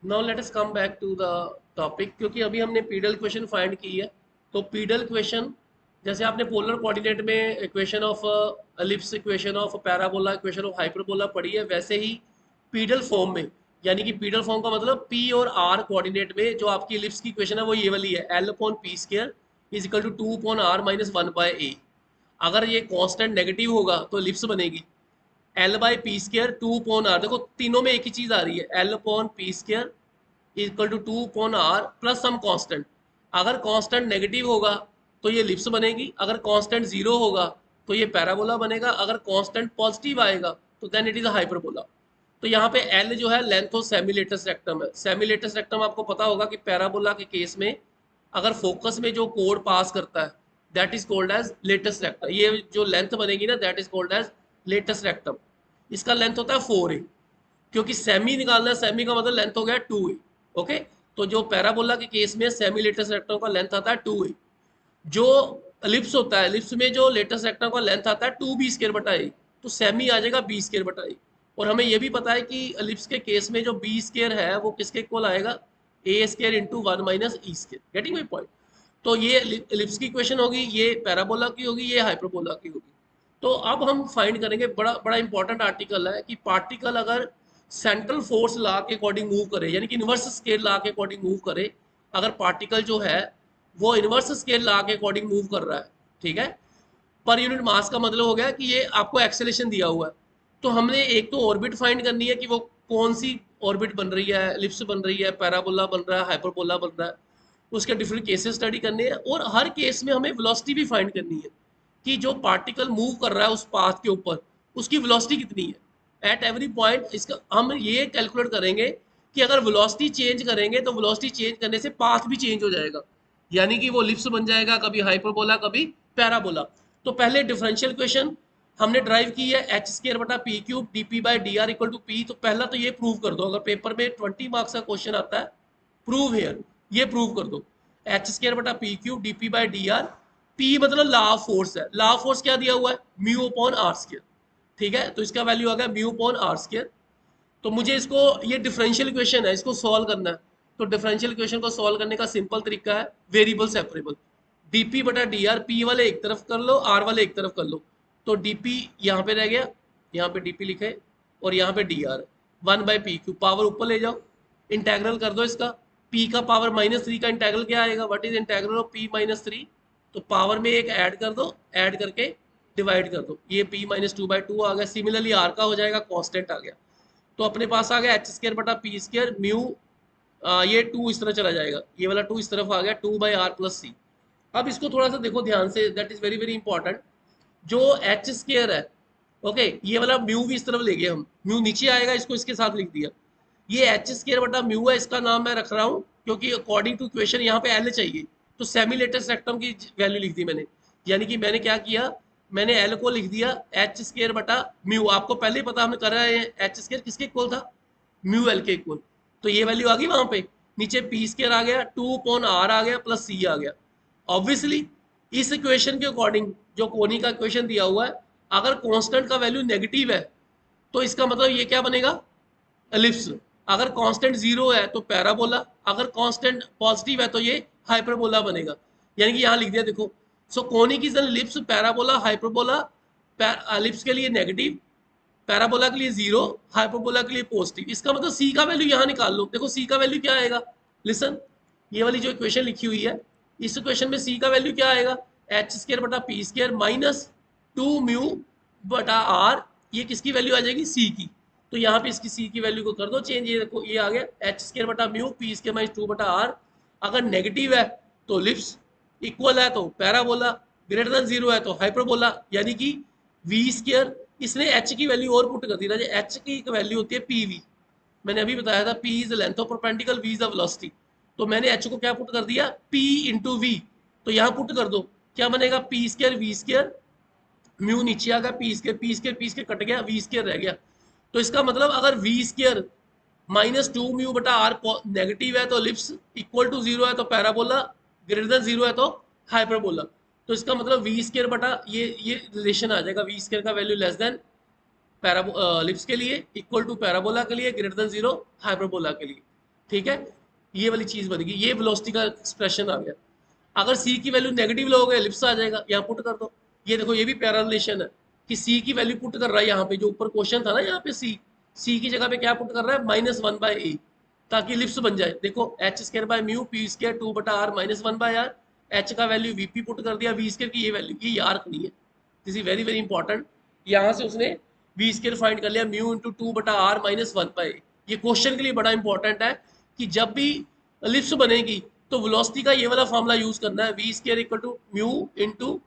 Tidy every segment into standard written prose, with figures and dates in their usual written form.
Now let us come back to the topic, क्योंकि अभी हमने पीडल इक्वेशन फाइंड की है। तो पीडल इक्वेशन, जैसे आपने पोलर कोऑर्डिनेट में equation of ellipse, equation of parabola, equation of hyperbola पढ़ी है, वैसे ही पीडल फॉर्म में, यानी कि पीडल फॉर्म का मतलब पी और आर कोऑर्डिनेट में जो आपकी एलिप्स की इक्वेशन है वो ये वाली है, L upon P square is equal to 2 upon R minus 1 by A. अगर ये कांस्टेंट नेगेटिव होगा तो एलिप्स बनेगी। L by P square two upon R, देखो तीनों में एक ही चीज आ रही है, L upon P square equal to 2 upon R plus some constant. अगर कांस्टेंट नेगेटिव होगा तो ये लिप्स बनेगी, अगर कांस्टेंट जीरो होगा तो ये पैराबोला बनेगा, अगर कांस्टेंट पॉजिटिव आएगा तो then it is a hyperbola. तो यहाँ पे एल जो है लेंथ ऑफ सेमीलेटस रेक्टम है। सेमीलेटस रेक्टम आपको पता होगा कि पैराबोला के केस में अगर फोकस में जो कोड पास करता है that is called as latus rectum. ये जो लेंथ बनेगी ना that is called as latus rectum. इसका लेंथ होता है 4a, क्योंकि सेमी निकालना है, सेमी का मतलब लेंथ हो गया 2a। ओके, तो जो पैराबोला के केस में सेमी लेटेस्ट रेक्टम का लेंथ आता है 2a। जो एलिप्स होता है, एलिप्स में जो लेटेस्ट रेक्टम का लेंथ आता है 2b² बटा ए, तो सेमी आ जाएगा b² बटा ए। और हमें यह भी पता है कि एलिप्स के केस में जो b² है वो किसके इक्वल आएगा, a² into 1 minus e²। Getting my point. तो ये एलिप्स की इक्वेशन होगी, ये पैराबोला की होगी, ये हाइपरबोला की होगी। तो अब हम फाइंड करेंगे, बड़ा बड़ा इंपॉर्टेंट आर्टिकल है, कि पार्टिकल अगर सेंट्रल फोर्स ला के अकॉर्डिंग मूव करे, यानी कि इनवर्स स्केल ला के अकॉर्डिंग मूव करे, अगर पार्टिकल जो है वो इनवर्स स्केल ला के अकॉर्डिंग मूव कर रहा है, ठीक है, पर यूनिट मास का मतलब हो गया कि ये आपको एक्सेलेरेशन दिया हुआ है। तो हमने एक तो ऑर्बिट फाइंड करनी है कि वो कौन सी ऑर्बिट बन रही है, एलिप्स बन रही है, पैराबोला बन रहा है, हाइपरबोला बन रहा है, उसके डिफरेंट केसेस स्टडी करने हैं। और हर केस में हमें वेलोसिटी भी फाइंड करनी है कि जो पार्टिकल मूव कर रहा है उस पाथ के ऊपर उसकी वेलोसिटी कितनी है एट एवरी पॉइंट। इसका हम ये कैलकुलेट करेंगे कि अगर वेलोसिटी चेंज करेंगे तो वेलोसिटी चेंज करने से पाथ भी चेंज हो जाएगा, यानी कि वो लिप्स बन जाएगा, कभी हाइपरबोला कभी पैराबोला। तो पहले डिफरेंशियल इक्वेशन हमने ड्राइव की है, एच स्केयर बटा p cube d p by d r equal to p. तो पहला तो ये प्रूव कर दो, अगर पेपर में 20 मार्क्स का क्वेश्चन आता है, प्रूव हेयर, ये प्रूव कर दो। एच स्केयर बटा p cube d p by d are, P मतलब लॉ ऑफ फोर्स है, लॉ ऑफ फोर्स क्या दिया हुआ है, म्यू अपॉन आर स्केयर। ठीक है, तो इसका वैल्यू आ गया म्यू अपॉन आर स्केयर। तो मुझे इसको, ये डिफरेंशियल इक्वेशन है, इसको सॉल्व करना है। तो डिफरेंशियल इक्वेशन को सॉल्व करने का सिंपल तरीका है वेरिएबल सेपरेबल। डीपी बटा डी आर, पी वाले एक तरफ कर लो, आर वाले एक तरफ कर लो। तो डीपी यहाँ पे रह गया, यहाँ पे डीपी लिखे, और यहाँ पे डी आर, 1/पी क्यू, पावर ऊपर ले जाओ, इंटेग्रल कर दो इसका। पी का पावर -3 का इंटेग्रल क्या आएगा, what is integral of p-3। तो पावर में एक ऐड कर दो, ऐड करके डिवाइड कर दो, ये p-2/2 आ गया। सिमिलरली आर का हो जाएगा, कांस्टेंट आ गया। तो अपने पास आ गया एच स्केयर बटा पी स्केयर म्यू, ये 2 इस तरह चला जाएगा, ये वाला 2 इस तरफ आ गया, 2/r+c। अब इसको थोड़ा सा देखो ध्यान से, that is very very important. जो एच स्केयर है, ओके, ये वाला म्यू भी इस तरफ ले गए हम, म्यू नीचे आएगा, इसको इसके साथ लिख दिया। ये एच स्केयर बटा म्यू है, इसका नाम मैं रख रहा हूँ क्योंकि अकॉर्डिंग टू इक्वेशन यहाँ पे एल चाहिए, तो सेमी लेटेस्ट रेक्टम की वैल्यू लिख दी मैंने। यानी कि मैंने क्या किया, मैंने एल को लिख दिया एच स्केयर बटा म्यू। आपको पहले ही पता, हमने कर रहे हैं एच स्केयर किसके इक्वल था, म्यू एल के इक्वल। तो ये वैल्यू आ गई वहां पे, नीचे पी स्केयर आ गया, 2/r आ गया, प्लस सी आ गया। ऑब्वियसली इस इक्वेशन के अकॉर्डिंग जो कोनी का इक्वेशन दिया हुआ है, अगर कांस्टेंट का वैल्यू नेगेटिव है तो इसका मतलब ये क्या बनेगा, एलिप्स। अगर कांस्टेंट जीरो है तो पैराबोला, अगर कांस्टेंट पॉजिटिव है तो ये हाइपरबोला बनेगा। यानी कि यहाँ लिख दिया देखो, so conic is an ellipse, parabola, hyperbola. Ellipse के लिए नेगेटिव, पैराबोला के लिए जीरो, हाइपरबोला के लिए पॉजिटिव। इसका मतलब सी का वैल्यू यहाँ निकाल लो, देखो सी का वैल्यू क्या आएगा, लिसन, ये वाली जो इक्वेशन लिखी हुई है, इस इक्वेशन में सी का वैल्यू क्या आएगा, एच स्केयर बटा पी स्केयर माइनस 2 म्यू बटा आर, ये किसकी वैल्यू आ जाएगी, सी की। तो यहाँ पे इसकी सी की वैल्यू को कर दो चेंज, ये देखो ये आ गया एच स्केयर बटा mu P square minus 2/r। अगर नेगेटिव है तो लिप्स, इक्वल है तो पैराबोला, ग्रेटर देन जीरो है तो हाइपरबोला, यानी कि वी स्केयर। इसने एच की वैल्यू और पुट कर दी ना, एच की एक वैल्यू होती है पी वी, मैंने अभी बताया था, P is length of perpendicular, V is the velocity. तो मैंने एच को क्या पुट कर दिया, पी इंटू वी। तो यहाँ पुट कर दो, क्या बनेगा, p square v square, mu नीचे आ गया, पी स्केयर कट गया, वी स्केयर रह गया। तो इसका मतलब अगर वी स्केयर -2 म्यू बटा आर नेगेटिव है तो लिप्स, इक्वल टू जीरो है तो पैराबोला, ग्रेटर देन जीरो है तो हाइपरबोला। तो इसका मतलब वी स्केयर बटा ये रिलेशन आ जाएगा, वी स्केयर का वैल्यू लेस देन लिप्स के लिए, इक्वल टू पैराबोला के लिए, ग्रेटर देन जीरो हाइपरबोला के लिए। ठीक है, ये वाली चीज बनेगी, ये वेलोसिटी का एक्सप्रेशन आ गया। अगर सी की वैल्यू नेगेटिव लोगे एलिप्स आ जाएगा, यहाँ पुट कर दो। ये देखो ये भी पैरा रिलेशन है कि सी की वैल्यू पुट कर रहा है यहाँ पे, जो ऊपर क्वेश्चन था ना यहाँ पे सी की जगह पे क्या पुट कर रहा है, -1/a, ताकि एलिप्स बन जाए। देखो H square by mu P square 2/r -1/r, H का वैल्यू वीपी पुट कर दिया, वी स्क्र की ये वैल्यू, ये आर्क नहीं है, this is very very important. यहाँ से उसने वी स्क्र फाइंड कर लिया, म्यू इंटू 2/r -1/a। ये क्वेश्चन के लिए बड़ा इंपॉर्टेंट है कि जब भी एलिप्स बनेगी तो वेलोसिटी का ये वाला फॉर्मूला यूज करना है, v square equal to mu into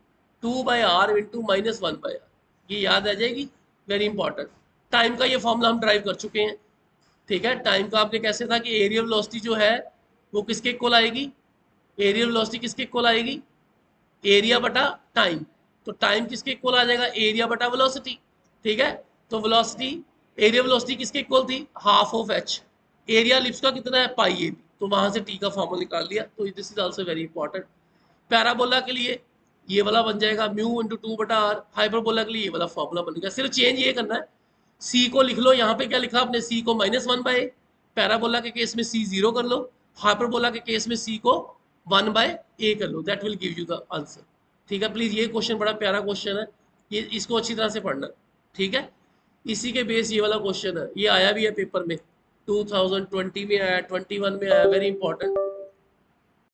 2/r into -1/r, ये याद आ जाएगी, वेरी इंपॉर्टेंट। टाइम का ये फॉर्मूला हम ड्राइव कर चुके हैं, ठीक है। टाइम का आपने कैसे था कि एरिया वेलोसिटी जो है वो किसके इक्वल आएगी, एरिया वेलोसिटी किसके इक्वल आएगी, एरिया बटा टाइम। तो टाइम किसके इक्वल आ जाएगा, एरिया बटा वेलोसिटी, ठीक है। तो वेलोसिटी, एरिया वेलोसिटी किसके इक्वल थी, half of H. Area lips का कितना है, पाई ए बी, तो वहां से टी का फॉर्मूला निकाल लिया। तो this is also very important. Parabola के लिए ये वाला बन जाएगा म्यू इंटू 2/r, हाइपरबोला के लिए ये वाला फॉर्मूला बनेगा। सिर्फ चेंज ये करना है, सी को लिख लो, यहाँ पे क्या लिखा आपने, सी को -1/a, पैराबोला के केस में सी 0 कर लो, हाइपरबोला के केस में सी को 1/a कर लो, that will give you the answer. ठीक है, प्लीज ये क्वेश्चन बड़ा प्यारा क्वेश्चन है, ये इसको अच्छी तरह से पढ़ना, ठीक है। इसी के बेस ये वाला क्वेश्चन है, ये आया भी है पेपर में, 2020 में आया, 21 में आया, वेरी इंपॉर्टेंट।